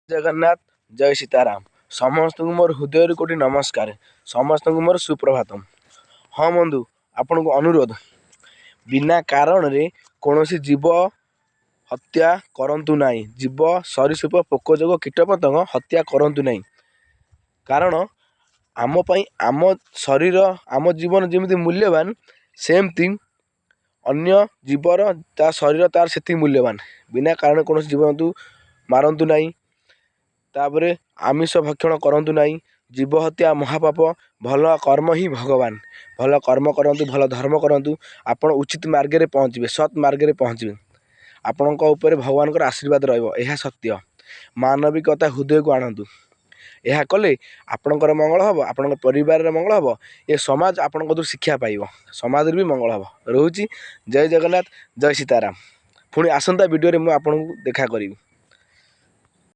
जगन्नाथ जय सीताराम समस्त मोर हृदय कोटि नमस्कार समस्त मोर सुप्रभातम। हाँ बंधु आपण को अनुरोध बिना कारण रे कौन जीव हत्या करंतु नहीं। जीव सरीसृप पोकजोग कीटपतंग हत्या करंतु नहीं। कारण आम पई आम शरीर आम जीवन जमी मूल्यवान सेमती अन्य जीवर ता शरीर तार से मूल्यवान। बिना कारण कौन जीव जंतु मारंतु नहीं। तापरे आमिष भक्षण करंतु नहीं। जीव हत्या महापाप। भल कर्म ही भगवान। भल कर्म करंतु भल धर्म करंतु आपण उचित मार्ग में पहुँचे सत् मार्ग में पहुँचे आपण भगवान आशीर्वाद रहा सत्य। मानविकता हृदय को आणतु। यह कले आपणकर मंगल हम आपण परिवार मंगल हम ये समाज आपण शिक्षा पाइब समाज भी मंगल हम रोची। जय जगन्नाथ जय सीताराम। पुणी आसंता वीडियो रे मु आपन देखा करी।